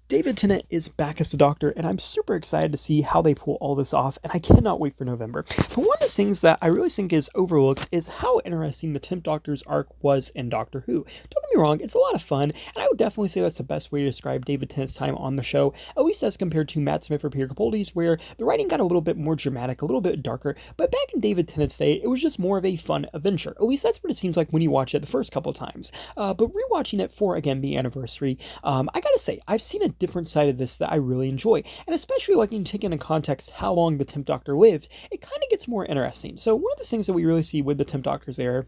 David Tennant is back as the Doctor, and I'm super excited to see how they pull all this off, and I cannot wait for November. But one of the things that I really think is overlooked is how interesting the 10th Doctor's arc was in Doctor Who. Don't get me wrong, it's a lot of fun, and I would definitely say that's the best way to describe David Tennant's time on the show, at least as compared to Matt Smith or Peter Capaldi's, where the writing got a little bit more dramatic, a little bit darker, but back in David Tennant's day, it was just more of a fun adventure. At least that's what it seems like when you watch it the first couple times. But rewatching it for, again, the anniversary, I gotta say, I've seen a different side of this that I really enjoy, and especially like when you take into context how long the 10th Doctor lived, it kind of gets more interesting. So one of the things that we really see with the 10th Doctor's era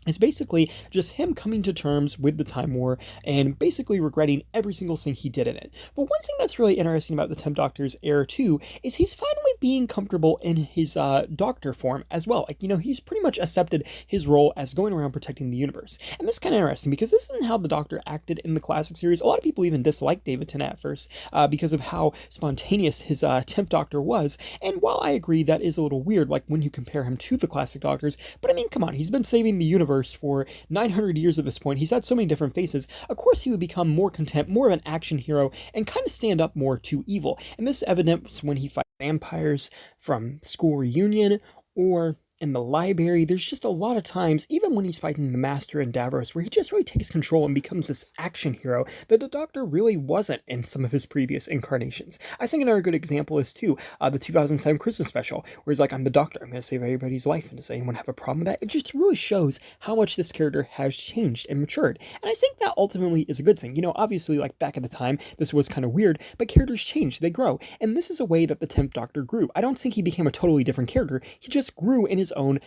is basically just him coming to terms with the Time War and basically regretting every single thing he did in it. But one thing that's really interesting about the 10th Doctor's era too is he's finally being comfortable in his Doctor form as well. Like, he's pretty much accepted his role as going around protecting the universe. And this is kind of interesting because this isn't how the Doctor acted in the classic series. A lot of people even disliked David Tennant at first because of how spontaneous his 10th Doctor was. And while I agree that is a little weird, like when you compare him to the classic Doctors, but I mean, come on, he's been saving the universe for 900 years at this point. He's had so many different faces. Of course, he would become more content, more of an action hero, and kind of stand up more to evil. And this is evident when he fights vampires from school reunion or in the library. There's just a lot of times, even when he's fighting the Master and Davros, where he just really takes control and becomes this action hero that the Doctor really wasn't in some of his previous incarnations. I think another good example is too the 2007 Christmas special, where he's like, "I'm the Doctor. I'm going to save everybody's life." And does anyone have a problem with that? It just really shows how much this character has changed and matured. And I think that ultimately is a good thing. Obviously, like back at the time, this was kind of weird, but characters change, they grow. And this is a way that the 10th Doctor grew. I don't think he became a totally different character. He just grew in his own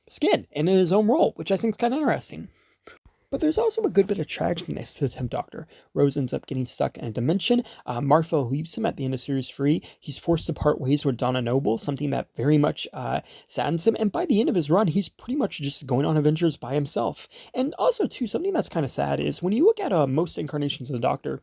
skin and in his own role, which I think is kind of interesting. But there's also a good bit of tragicness to the 10th Doctor. Rose ends up getting stuck in a dimension. Martha leaves him at the end of Series 3. He's forced to part ways with Donna Noble, something that very much saddens him. And by the end of his run, he's pretty much just going on adventures by himself. And also, too, something that's kind of sad is when you look at most incarnations of the Doctor,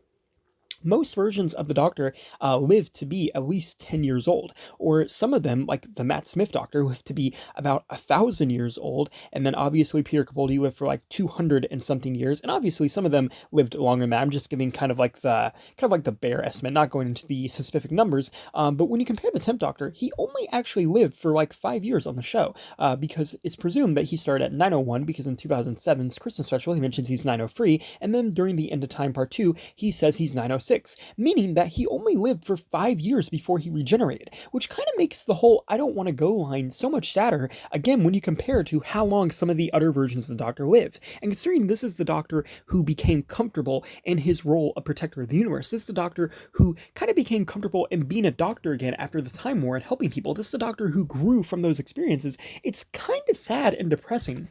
most versions of the Doctor live to be at least 10 years old, or some of them, like the Matt Smith Doctor, live to be about 1,000 years old, and then obviously Peter Capaldi lived for like 200 and something years, and obviously some of them lived longer than that. I'm just giving kind of like the bare estimate, not going into the specific numbers. But when you compare the 10th Doctor, he only actually lived for like 5 years on the show, because it's presumed that he started at 901, because in 2007's Christmas special he mentions he's 903, and then during the End of Time Part 2 he says he's 906. Meaning that he only lived for 5 years before he regenerated, which kind of makes the whole "I don't want to go" line so much sadder, again, when you compare to how long some of the other versions of the Doctor lived. And considering this is the Doctor who became comfortable in his role of protector of the universe, this is the Doctor who kind of became comfortable in being a doctor again after the Time War and helping people, this is the Doctor who grew from those experiences, it's kind of sad and depressing.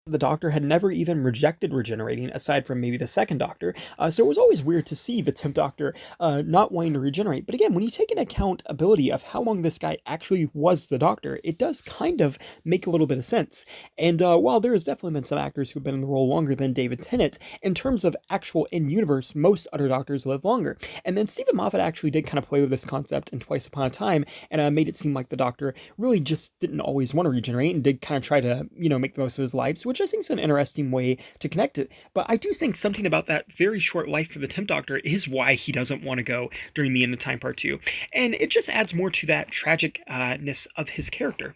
The Doctor had never even rejected regenerating, aside from maybe the second Doctor, so it was always weird to see the 10th Doctor not wanting to regenerate. But again, when you take into accountability of how long this guy actually was the Doctor, it does kind of make a little bit of sense. And while there has definitely been some actors who've been in the role longer than David Tennant, in terms of actual in-universe, most other Doctors live longer. And then Stephen Moffat actually did kind of play with this concept in Twice Upon a Time, and made it seem like the Doctor really just didn't always want to regenerate and did kind of try to, make the most of his life, which I think is an interesting way to connect it. But I do think something about that very short life for the 10th Doctor is why he doesn't want to go during the End of Time Part 2. And it just adds more to that tragicness of his character.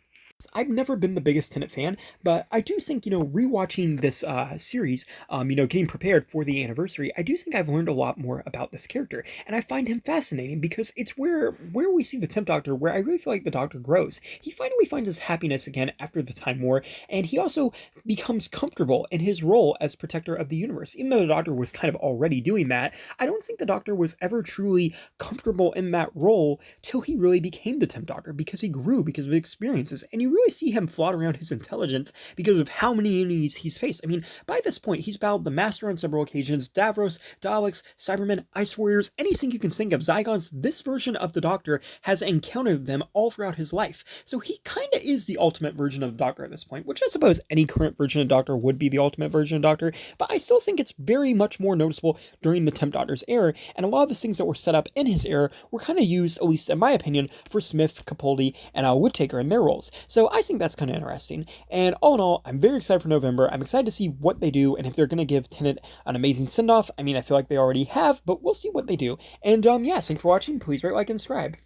I've never been the biggest Tenet fan, but I do think, rewatching this series, getting prepared for the anniversary, I do think I've learned a lot more about this character, and I find him fascinating because it's where we see the 10th Doctor, where I really feel like the Doctor grows. He finally finds his happiness again after the Time War, and he also becomes comfortable in his role as protector of the universe. Even though the Doctor was kind of already doing that, I don't think the Doctor was ever truly comfortable in that role till he really became the 10th Doctor, because he grew because of experiences, and you really see him flawed around his intelligence because of how many enemies he's faced. I mean, by this point, he's battled the Master on several occasions, Davros, Daleks, Cybermen, Ice Warriors, anything you can think of, Zygons. This version of the Doctor has encountered them all throughout his life. So he kind of is the ultimate version of the Doctor at this point, which I suppose any current version of Doctor would be the ultimate version of Doctor, but I still think it's very much more noticeable during the 10th Doctor's era, and a lot of the things that were set up in his era were kind of used, at least in my opinion, for Smith, Capaldi, and Woodtaker in their roles. So I think that's kind of interesting, and all in all, I'm very excited for November. I'm excited to see what they do, and if they're going to give Tennant an amazing send-off. I mean, I feel like they already have, but we'll see what they do. And yeah, thanks for watching. Please rate, like, and subscribe.